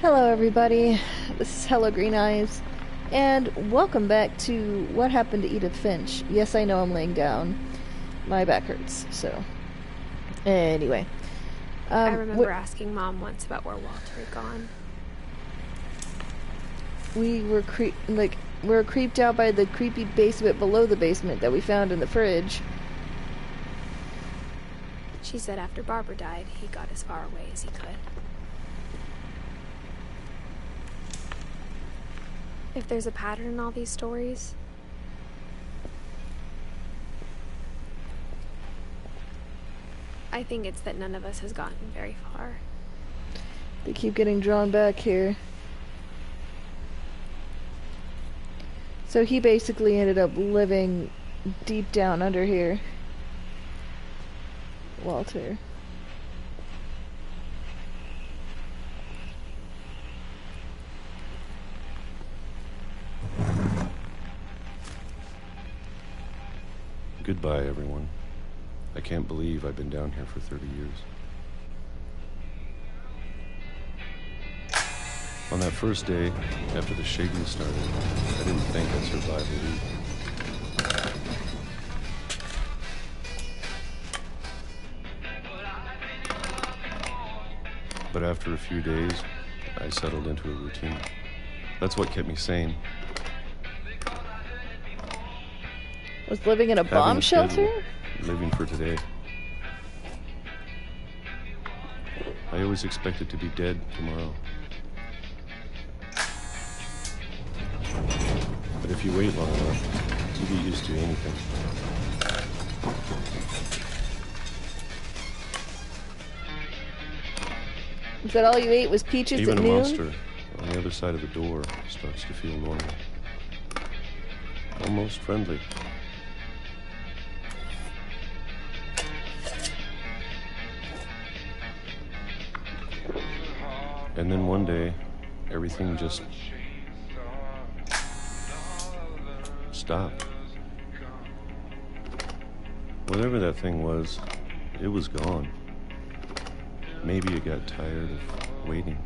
Hello everybody, this is HelloGreenEyes, and welcome back to What Happened to Edith Finch. Yes, I know I'm laying down. My back hurts, so... Anyway. I remember asking Mom once about where Walter had gone. We were creeped out by the creepy basement below the basement that we found in the fridge. She said after Barbara died, he got as far away as he could. If there's a pattern in all these stories, I think it's that none of us has gotten very far. They keep getting drawn back here. So he basically ended up living deep down under here. Walter. Goodbye, everyone. I can't believe I've been down here for 30 years. On that first day, after the shaking started, I didn't think I'd survive a week. But after a few days, I settled into a routine. That's what kept me sane. Was living in a bomb shelter? Living for today. I always expected to be dead tomorrow. But if you wait long enough, you get used to anything. Is that all you ate was peaches Even at a noon? monster on the other side of the door starts to feel normal. Almost friendly. And then one day, everything just stopped. Whatever that thing was, it was gone. Maybe it got tired of waiting.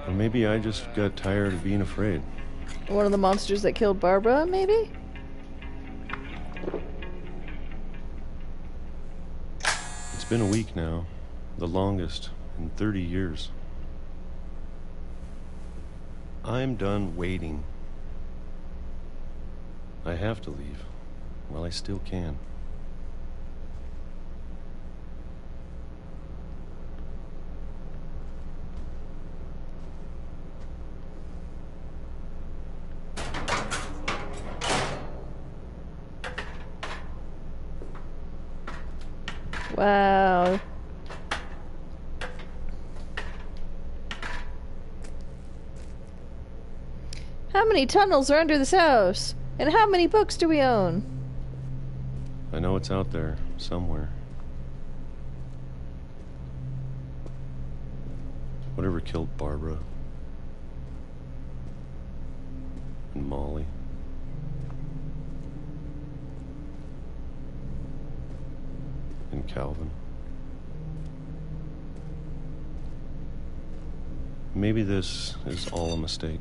Or maybe I just got tired of being afraid. One of the monsters that killed Barbara, maybe? It's been a week now, the longest in 30 years. I'm done waiting. I have to leave while I still can. Wow. How many tunnels are under this house? And how many books do we own? I know it's out there, somewhere. Whatever killed Barbara and Molly. And Calvin. Maybe this is all a mistake.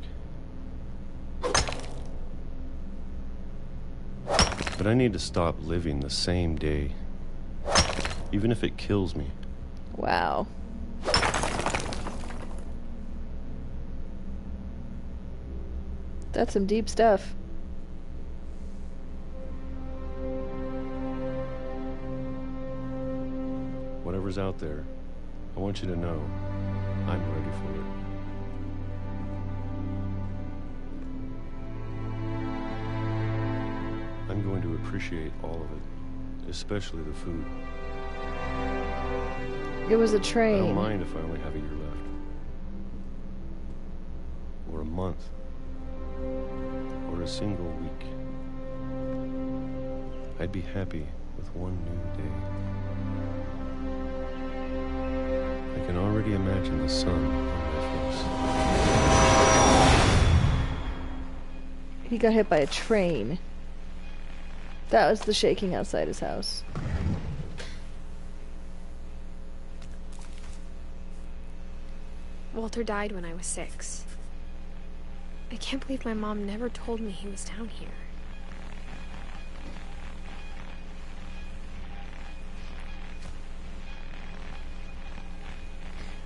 But I need to stop living the same day, even if it kills me. Wow. That's some deep stuff. Whatever's out there, I want you to know I'm ready for it. I'm going to appreciate all of it, especially the food. It was a I train. don't mind if I only have a year left. Or a month. Or a single week. I'd be happy with one new day. I can already imagine the sun on my face. He got hit by a train. That was the shaking outside his house. Walter died when I was 6. I can't believe my mom never told me he was down here.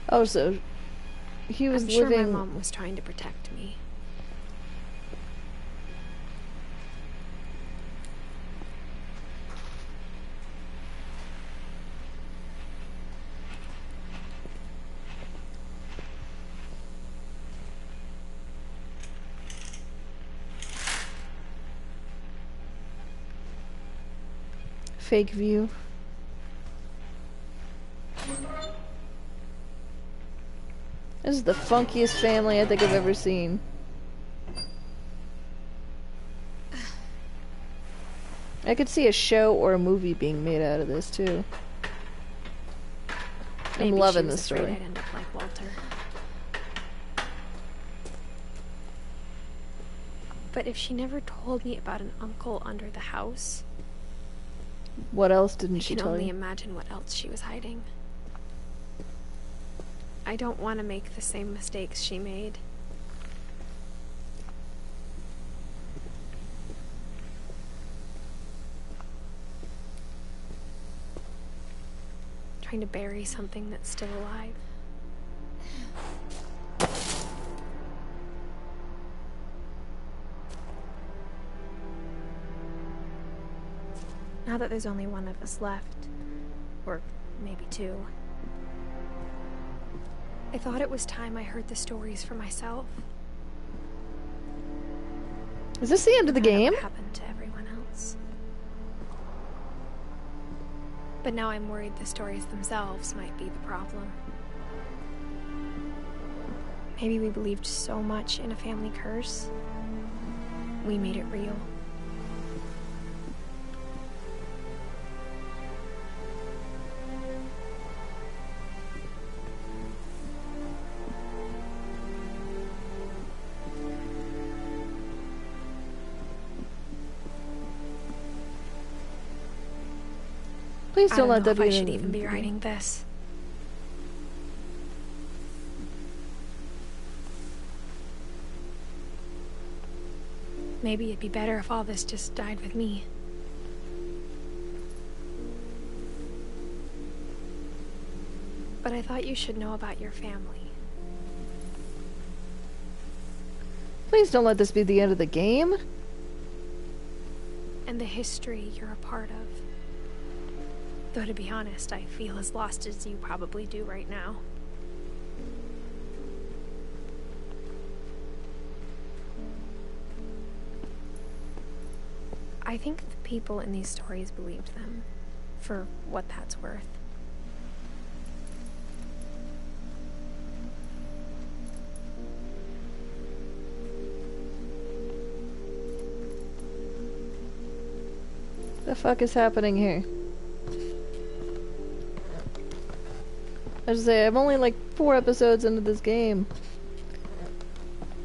Oh, so he was I'm sure living... my mom was trying to protect me. Fake view. This is the funkiest family I think I've ever seen. I could see a show or a movie being made out of this too. I'm loving this story. I'd end up like Walter. But if she never told me about an uncle under the house, what else didn't she I can tell only you? imagine what else she was hiding. I don't want to make the same mistakes she made. Trying to bury something that's still alive. Now that there's only one of us left, or maybe 2, I thought it was time I heard the stories for myself. Is this the end of the game? What happened to everyone else? But now I'm worried the stories themselves might be the problem. Maybe we believed so much in a family curse, we made it real. Please don't let that I be. I should even be writing this. Maybe it'd be better if all this just died with me. But I thought you should know about your family. Please don't let this be the end of the game. And the history you're a part of. Though to be honest, I feel as lost as you probably do right now. I think the people in these stories believed them, for what that's worth. The fuck is happening here? I just say, I'm only like 4 episodes into this game.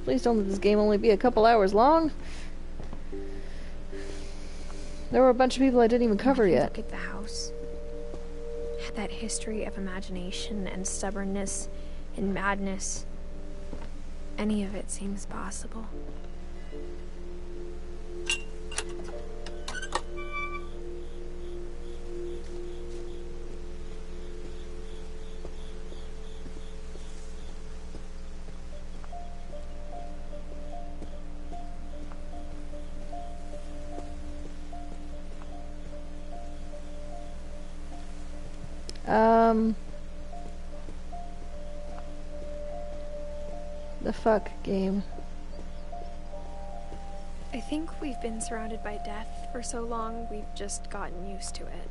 Please don't let this game only be a couple hours long. There were a bunch of people I didn't even cover yet. Look at the house. Had that history of imagination and stubbornness and madness. Any of it seems possible. The fuck game. I think we've been surrounded by death for so long, we've just gotten used to it.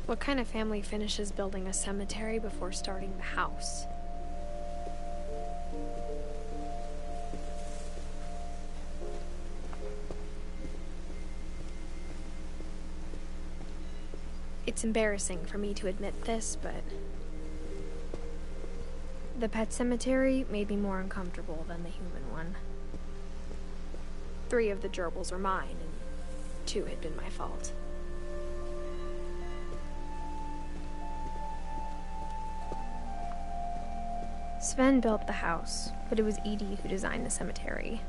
What kind of family finishes building a cemetery before starting the house? It's embarrassing for me to admit this, but the pet cemetery made me more uncomfortable than the human one. 3 of the gerbils were mine, and 2 had been my fault. Sven built the house, but it was Edie who designed the cemetery.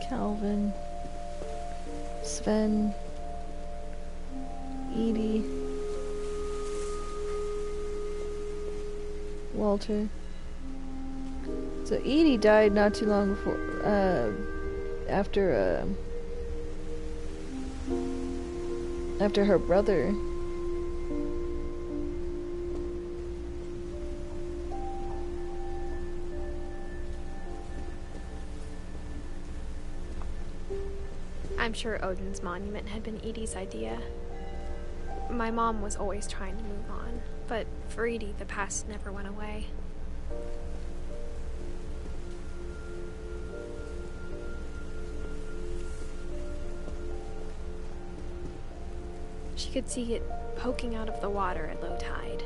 Calvin, Sven, Edie, Walter. So Edie died not too long before, after her brother. I'm sure Odin's monument had been Edie's idea. My mom was always trying to move on, but for Edie, the past never went away. She could see it poking out of the water at low tide.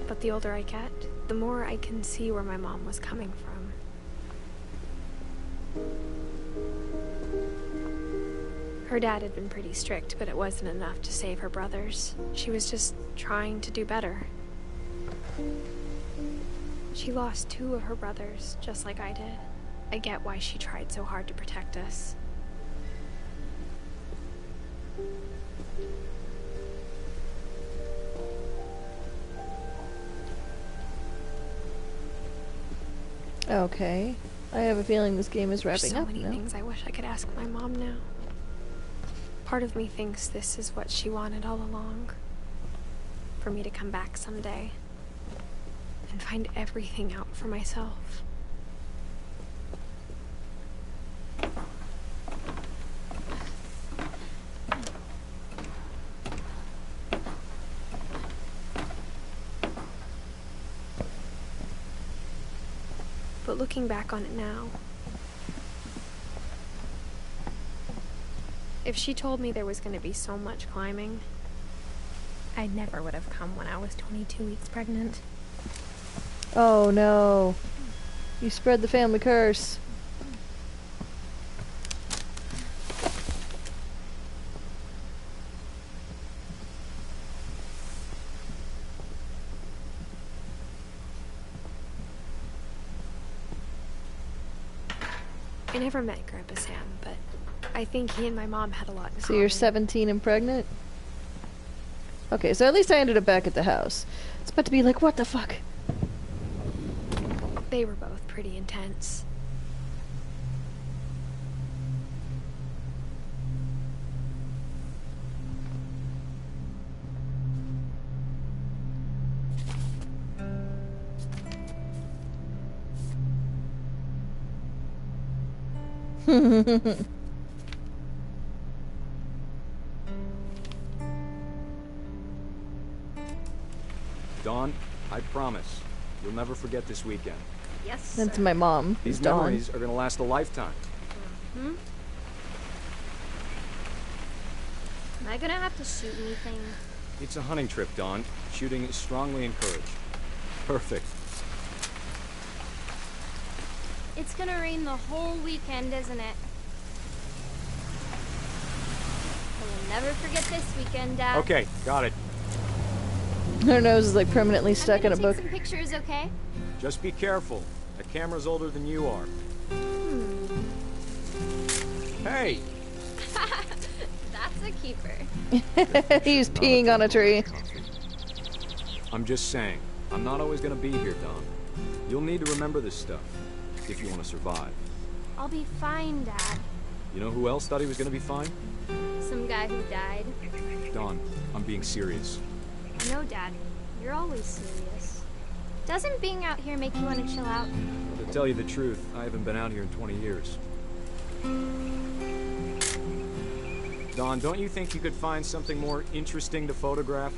But the older I get, the more I can see where my mom was coming from. Her dad had been pretty strict, but it wasn't enough to save her brothers. She was just trying to do better. She lost 2 of her brothers, just like I did. I get why she tried so hard to protect us. Okay. I have a feeling this game is wrapping There's up so many now. things I wish I could ask my mom now. Part of me thinks this is what she wanted all along. For me to come back someday and find everything out for myself. But looking back on it now, if she told me there was going to be so much climbing, I never would have come when I was 22 weeks pregnant. Oh no. You spread the family curse. I never met Grandpa Sam, but I think he and my mom had a lot in So common. you're 17 and pregnant? Okay, so at least I ended up back at the house. It's about to be like, what the fuck? They were both pretty intense. Dawn, I promise, you'll never forget this weekend. Yes, That's sir. my mom. These Dawn. memories are gonna last a lifetime. Hmm? Am I gonna have to shoot anything? It's a hunting trip, Dawn. Shooting is strongly encouraged. Perfect. It's gonna rain the whole weekend, isn't it? I will never forget this weekend, Dad. Okay, got it. Her nose is like permanently stuck in a I'm book. gonna take some pictures, okay? Just be careful. The camera's older than you are. Hey! That's a keeper. He's peeing on a tree. I'm just saying, I'm not always gonna be here, Dawn. You'll need to remember this stuff, if you want to survive. I'll be fine, Dad. You know who else thought he was gonna be fine? Some guy who died. Dawn, I'm being serious. I know, Dad. You're always serious. Doesn't being out here make you want to chill out? Well, to tell you the truth, I haven't been out here in 20 years. Dawn, don't you think you could find something more interesting to photograph?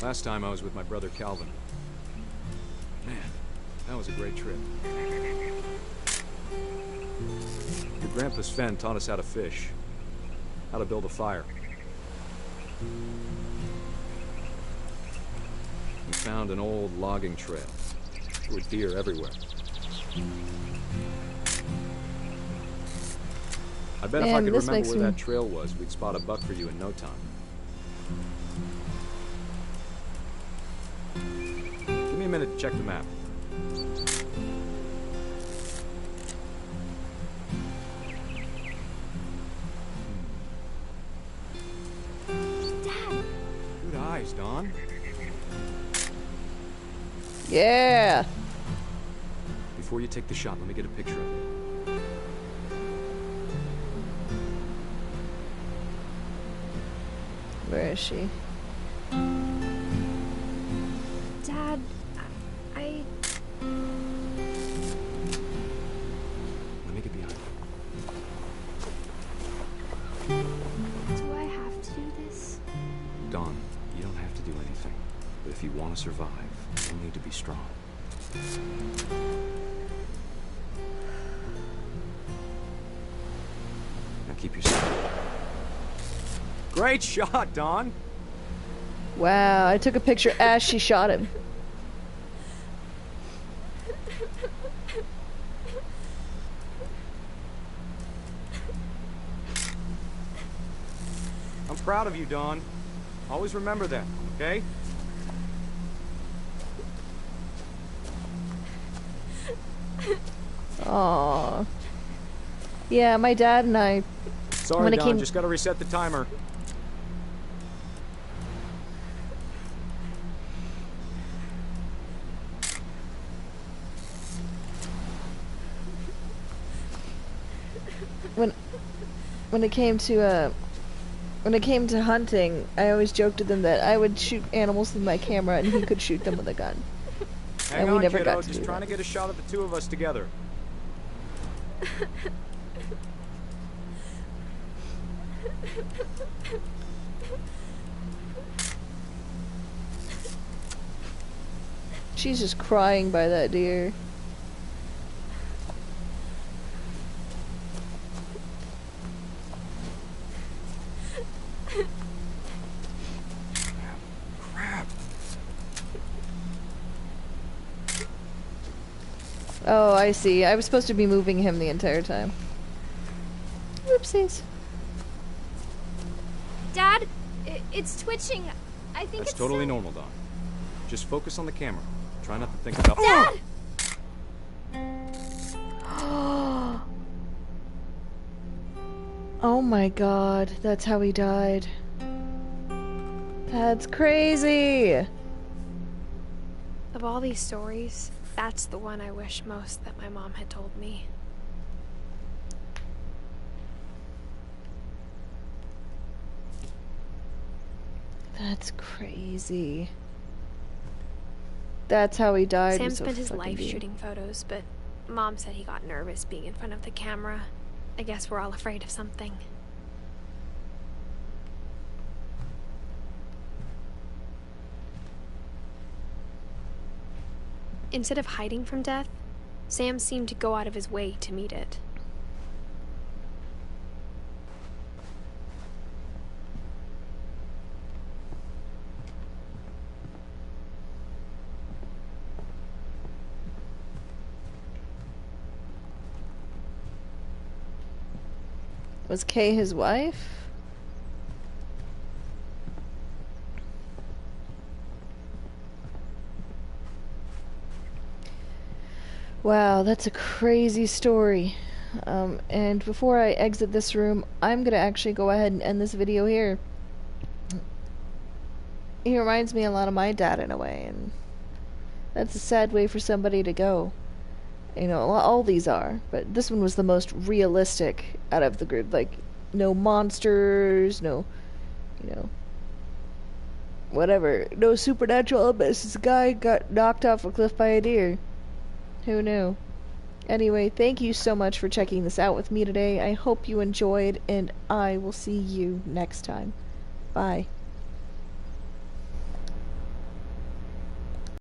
Last time I was with my brother Calvin. Man, that was a great trip. Your grandpa Sven taught us how to fish, how to build a fire. We found an old logging trail with deer everywhere. I bet if I could remember where that trail was, we'd spot a buck for you in no time. Give me a minute to check the map. Dad! Good eyes, Dawn. Yeah. Before you take the shot, let me get a picture of it. Where is she? Dad, I... Let me get behind you. Do I have to do this? Dawn, you don't have to do anything. But if you want to survive, you'll need to be strong. Now keep your seat. Great shot, Dawn! Wow, I took a picture as she shot him. I'm proud of you, Dawn. Always remember that, okay? Aww. Yeah, my dad and I... Sorry, Dawn, just gotta reset the timer. When it came to hunting, I always joked with him that I would shoot animals with my camera and he could shoot them with a gun. Hang and on, we never kiddo, got to just do trying that. to get a shot of the two of us together. She's just crying by that deer. Crap. Oh, I see. I was supposed to be moving him the entire time. Whoopsies. Dad, it's twitching. I think That's it's totally so... normal, Dawn. Just focus on the camera. Try not to think about... Dad! Oh my god, that's how he died. That's crazy! Of all these stories, that's the one I wish most that my mom had told me. That's crazy. That's how he died. Sam was so spent his fucking life deep. shooting photos, but Mom said he got nervous being in front of the camera. I guess we're all afraid of something. Instead of hiding from death, Sam seemed to go out of his way to meet it. Was Kay his wife? Wow, that's a crazy story. And before I exit this room, I'm gonna actually go ahead and end this video here. He reminds me a lot of my dad in a way, and that's a sad way for somebody to go. You know, all these are, but this one was the most realistic out of the group. Like, no monsters, no, you know, whatever. No supernatural elements. This guy got knocked off a cliff by a deer. Who knew? Anyway, thank you so much for checking this out with me today. I hope you enjoyed, and I will see you next time. Bye.